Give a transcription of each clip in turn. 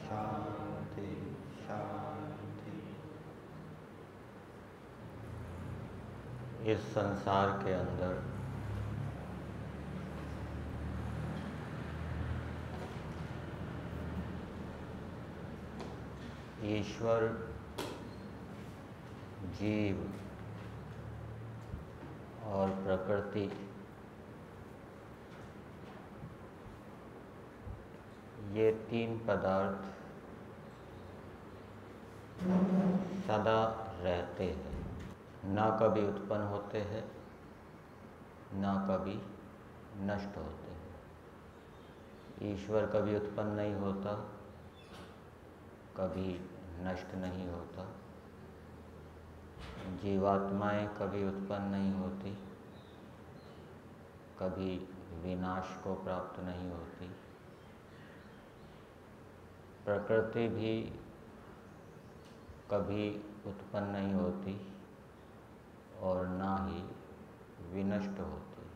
शांति शांति। इस संसार के अंदर ईश्वर, जीव और प्रकृति ये तीन पदार्थ सदा रहते हैं, ना कभी उत्पन्न होते हैं, ना कभी नष्ट होते हैं। ईश्वर कभी उत्पन्न नहीं होता, कभी नष्ट नहीं होता। जीवात्माएं कभी उत्पन्न नहीं होती, कभी विनाश को प्राप्त नहीं होती। प्रकृति भी कभी उत्पन्न नहीं होती और ना ही विनष्ट होती।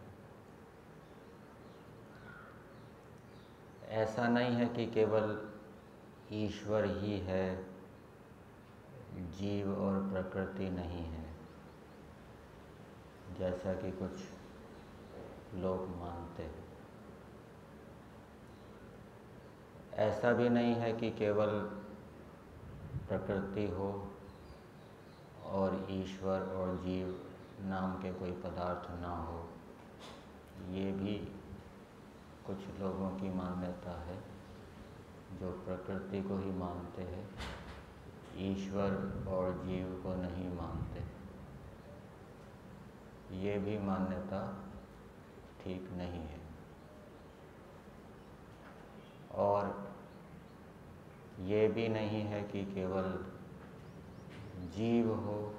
ऐसा नहीं है कि केवल ईश्वर ही है, जीव और प्रकृति नहीं है, जैसा कि कुछ लोग मानते हैं। ऐसा भी नहीं है कि केवल प्रकृति हो और ईश्वर और जीव नाम के कोई पदार्थ ना हो। ये भी कुछ लोगों की मान्यता है जो प्रकृति को ही मानते हैं, ईश्वर और जीव को नहीं मानते। ये भी मान्यता ठीक नहीं है। और ये भी नहीं है कि केवल जीव हो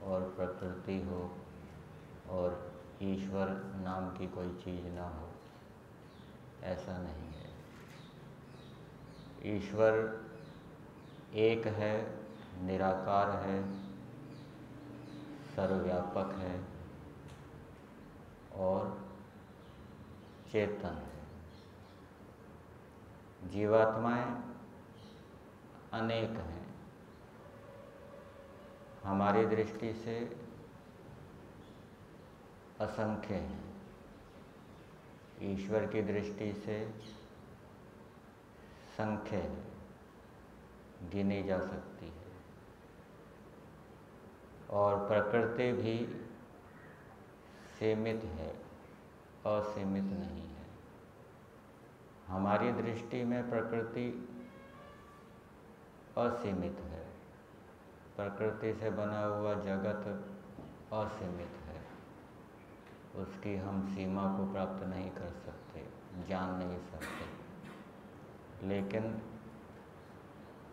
और प्रकृति हो और ईश्वर नाम की कोई चीज़ ना हो। ऐसा नहीं है। ईश्वर एक है, निराकार है, सर्वव्यापक है और चेतन है। जीवात्माएं अनेक हैं। हमारी दृष्टि से असंख्य हैं, ईश्वर की दृष्टि से संख्य है, गिनी जा सकती है। और प्रकृति भी सीमित है, असीमित नहीं है। हमारी दृष्टि में प्रकृति असीमित है, प्रकृति से बना हुआ जगत असीमित है। उसकी हम सीमा को प्राप्त नहीं कर सकते, जान नहीं सकते। लेकिन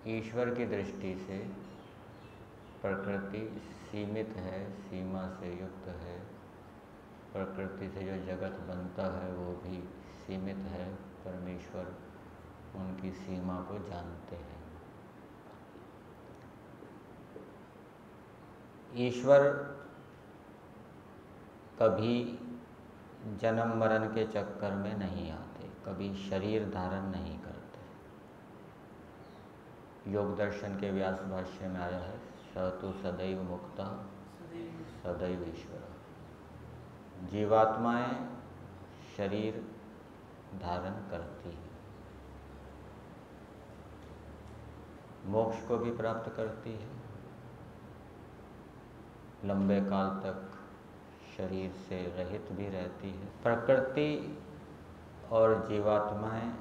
ईश्वर की दृष्टि से प्रकृति सीमित है, सीमा से युक्त है। प्रकृति से जो जगत बनता है वो भी सीमित है। परमेश्वर उनकी सीमा को जानते हैं। ईश्वर कभी जन्म मरण के चक्कर में नहीं आते, कभी शरीर धारण नहीं करते। योग दर्शन के व्यास भाष्य में आया है, स तु सदैव मुक्ता सदैव ईश्वर। जीवात्माएं शरीर धारण करती है, मोक्ष को भी प्राप्त करती है, लंबे काल तक शरीर से रहित भी रहती है। प्रकृति और जीवात्माएं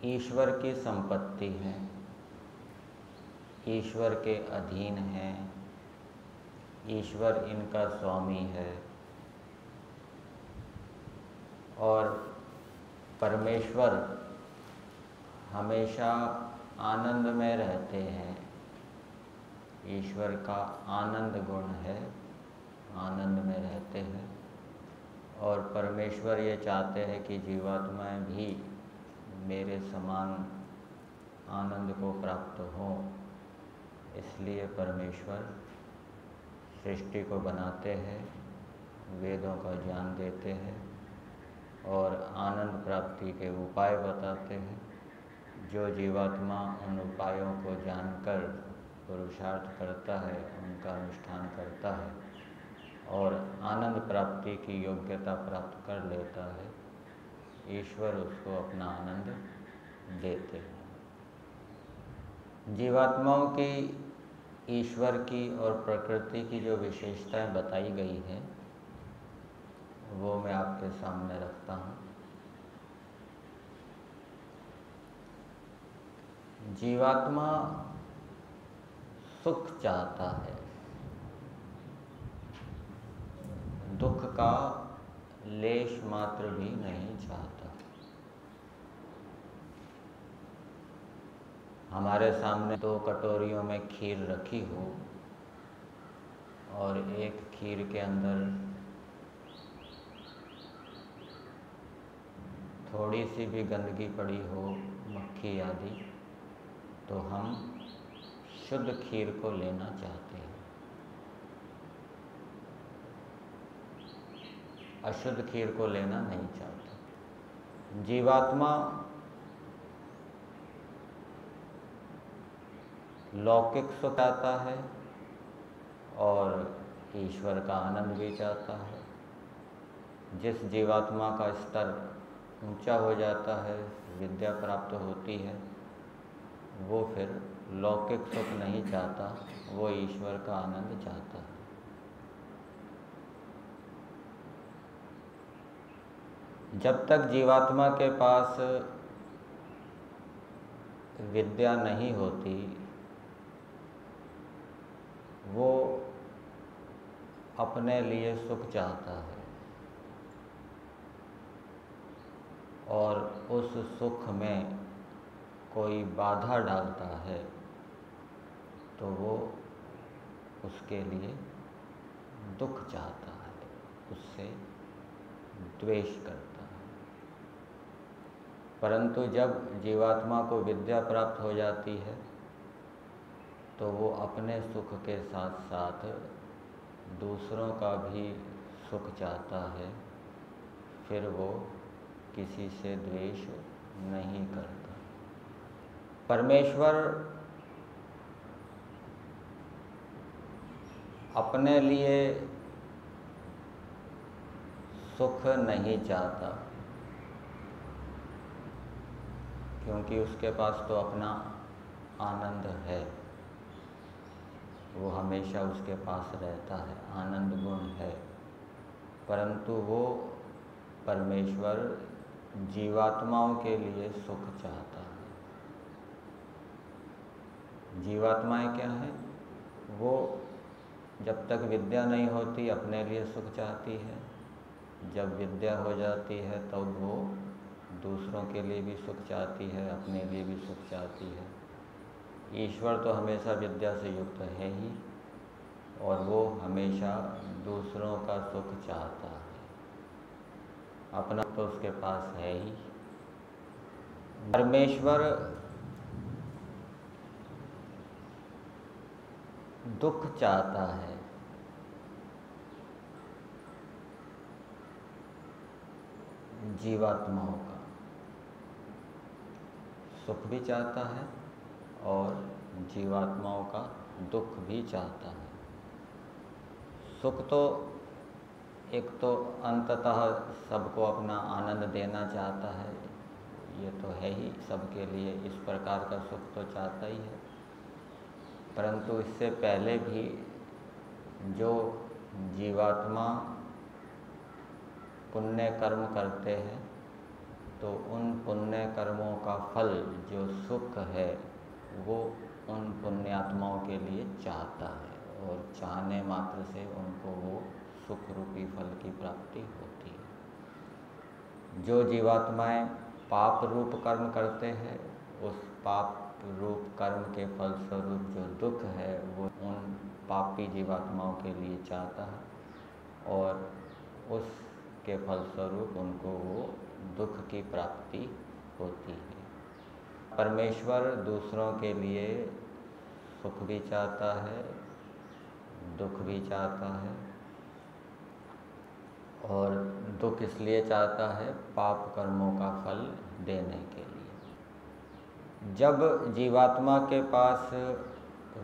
ईश्वर की संपत्ति हैं, ईश्वर के अधीन हैं, ईश्वर इनका स्वामी है। और परमेश्वर हमेशा आनंद में रहते हैं। ईश्वर का आनंद गुण है, आनंद में रहते हैं। और परमेश्वर ये चाहते हैं कि जीवात्माएं भी मेरे समान आनंद को प्राप्त हों। इसलिए परमेश्वर सृष्टि को बनाते हैं, वेदों का ज्ञान देते हैं और आनंद प्राप्ति के उपाय बताते हैं। जो जीवात्मा उन उपायों को जानकर पुरुषार्थ करता है, उनका अनुष्ठान करता है और आनंद प्राप्ति की योग्यता प्राप्त कर लेता है, ईश्वर उसको अपना आनंद देते हैं। जीवात्माओं की ईश्वर की और प्रकृति की जो विशेषताएं बताई गई हैं वो मैं आपके सामने रखता हूँ। जीवात्मा सुख चाहता है, दुख का लेश मात्र भी नहीं चाहता। हमारे सामने 2 कटोरियों में खीर रखी हो और एक खीर के अंदर थोड़ी सी भी गंदगी पड़ी हो, मक्खी आदि, तो हम शुद्ध खीर को लेना चाहते हैं, अशुद्ध खीर को लेना नहीं चाहते। जीवात्मा लौकिक सुख चाहता है और ईश्वर का आनंद भी चाहता है। जिस जीवात्मा का स्तर ऊंचा हो जाता है, विद्या प्राप्त होती है, वो फिर लौकिक सुख नहीं चाहता, वो ईश्वर का आनंद चाहता है। जब तक जीवात्मा के पास विद्या नहीं होती, वो अपने लिए सुख चाहता है और उस सुख में कोई बाधा डालता है तो वो उसके लिए दुख चाहता है, उससे द्वेष करता है। परंतु जब जीवात्मा को विद्या प्राप्त हो जाती है तो वो अपने सुख के साथ साथ दूसरों का भी सुख चाहता है, फिर वो किसी से द्वेष नहीं करता। परमेश्वर अपने लिए सुख नहीं चाहता, क्योंकि उसके पास तो अपना आनंद है, वो हमेशा उसके पास रहता है, आनंद गुण है। परंतु वो परमेश्वर जीवात्माओं के लिए सुख चाहता है। जीवात्माएं क्या हैं? वो जब तक विद्या नहीं होती अपने लिए सुख चाहती है, जब विद्या हो जाती है तब तो वो दूसरों के लिए भी सुख चाहती है, अपने लिए भी सुख चाहती है। ईश्वर तो हमेशा विद्या से युक्त है ही और वो हमेशा दूसरों का सुख चाहता है, अपना तो उसके पास है ही। परमेश्वर दुख चाहता है, जीवात्माओं का सुख भी चाहता है और जीवात्माओं का दुख भी चाहता है। सुख तो एक तो अंततः सबको अपना आनंद देना चाहता है, ये तो है ही, सबके लिए इस प्रकार का सुख तो चाहता ही है। परंतु इससे पहले भी जो जीवात्मा पुण्य कर्म करते हैं तो उन पुण्य कर्मों का फल जो सुख है वो उन पुण्यात्माओं के लिए चाहता है और चाहने मात्र से उनको वो सुख रूपी फल की प्राप्ति होती है। जो जीवात्माएं पाप रूप कर्म करते हैं, उस पाप रूप कर्म के फलस्वरूप जो दुख है वो उन पापी जीवात्माओं के लिए चाहता है और उसके फलस्वरूप उनको वो दुख की प्राप्ति होती है। परमेश्वर दूसरों के लिए सुख भी चाहता है, दुख भी चाहता है और दुख इसलिए चाहता है पाप कर्मों का फल देने के लिए। जब जीवात्मा के पास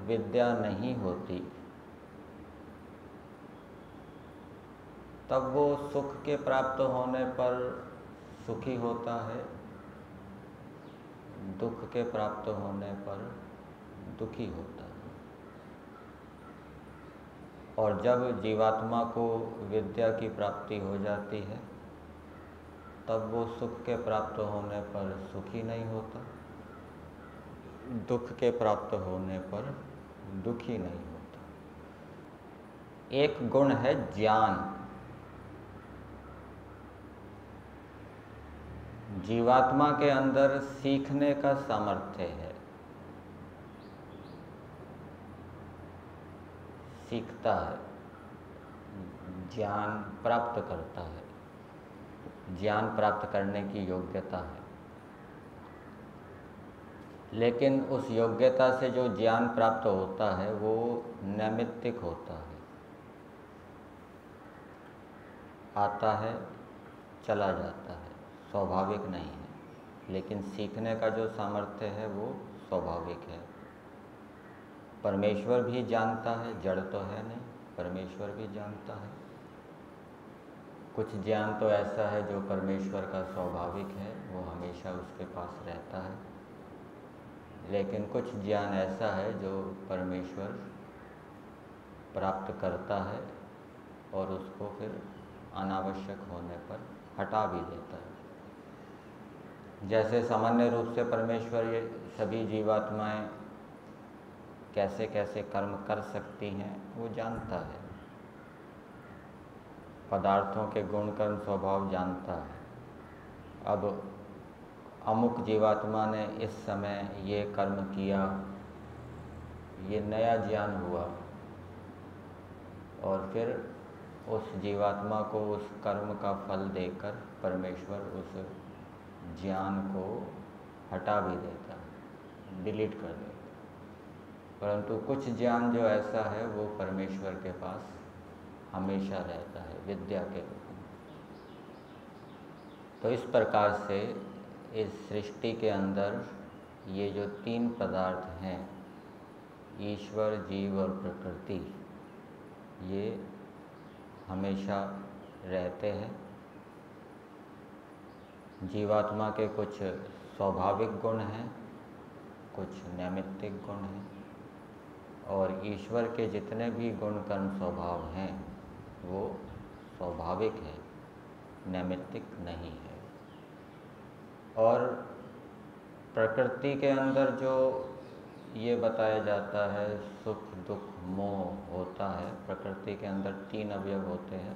विद्या नहीं होती तब वो सुख के प्राप्त होने पर सुखी होता है, दुख के प्राप्त होने पर दुखी होता है। और जब जीवात्मा को विद्या की प्राप्ति हो जाती है तब वो सुख के प्राप्त होने पर सुखी नहीं होता, दुख के प्राप्त होने पर दुखी नहीं होता। एक गुण है ज्ञान। जीवात्मा के अंदर सीखने का सामर्थ्य है, सीखता है, ज्ञान प्राप्त करता है, ज्ञान प्राप्त करने की योग्यता है। लेकिन उस योग्यता से जो ज्ञान प्राप्त होता है वो नैमित्तिक होता है, आता है चला जाता है, स्वाभाविक नहीं है। लेकिन सीखने का जो सामर्थ्य है वो स्वाभाविक है। परमेश्वर भी जानता है, जड़ तो है नहीं, परमेश्वर भी जानता है। कुछ ज्ञान तो ऐसा है जो परमेश्वर का स्वाभाविक है, वो हमेशा उसके पास रहता है। लेकिन कुछ ज्ञान ऐसा है जो परमेश्वर प्राप्त करता है और उसको फिर अनावश्यक होने पर हटा भी देता है। जैसे सामान्य रूप से परमेश्वर ये सभी जीवात्माएं कैसे कैसे कर्म कर सकती हैं वो जानता है, पदार्थों के गुण कर्म स्वभाव जानता है। अब अमुक जीवात्मा ने इस समय ये कर्म किया, ये नया ज्ञान हुआ और फिर उस जीवात्मा को उस कर्म का फल देकर परमेश्वर उस ज्ञान को हटा भी देता है, डिलीट कर देता है। परंतु कुछ ज्ञान जो ऐसा है वो परमेश्वर के पास हमेशा रहता है, विद्या के रूप में। तो इस प्रकार से इस सृष्टि के अंदर ये जो तीन पदार्थ हैं, ईश्वर, जीव और प्रकृति, ये हमेशा रहते हैं। जीवात्मा के कुछ स्वाभाविक गुण हैं, कुछ नैमित्तिक गुण हैं, और ईश्वर के जितने भी गुण कर्म स्वभाव हैं वो स्वाभाविक है, नैमित्तिक नहीं है। और प्रकृति के अंदर जो ये बताया जाता है सुख दुख मोह होता है, प्रकृति के अंदर तीन अवयव होते हैं,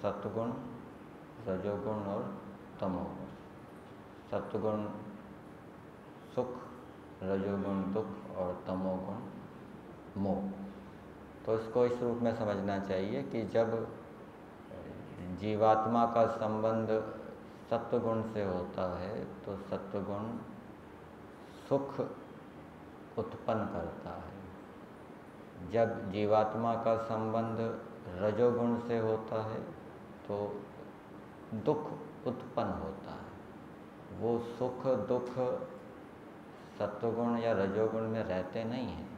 सत्वगुण, रजोगुण और तमोगुण। सत्वगुण सुख, रजोगुण दुख और तमोगुण मोह। तो इसको इस रूप में समझना चाहिए कि जब जीवात्मा का संबंध सत्वगुण से होता है तो सत्वगुण सुख उत्पन्न करता है। जब जीवात्मा का संबंध रजोगुण से होता है तो दुख उत्पन्न होता है। वो सुख दुख सत्वगुण या रजोगुण में रहते नहीं हैं।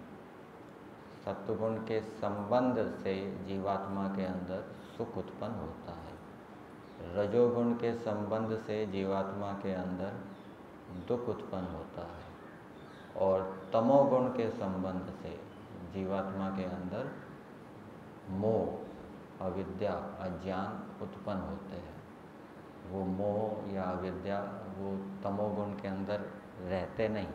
सत्वगुण के संबंध से जीवात्मा के अंदर सुख उत्पन्न होता है, रजोगुण के संबंध से जीवात्मा के अंदर दुख उत्पन्न होता है, और तमोगुण के संबंध से जीवात्मा के अंदर मोह, अविद्या, अज्ञान उत्पन्न होते हैं। वो मोह या अविद्या वो तमोगुण के अंदर रहते नहीं,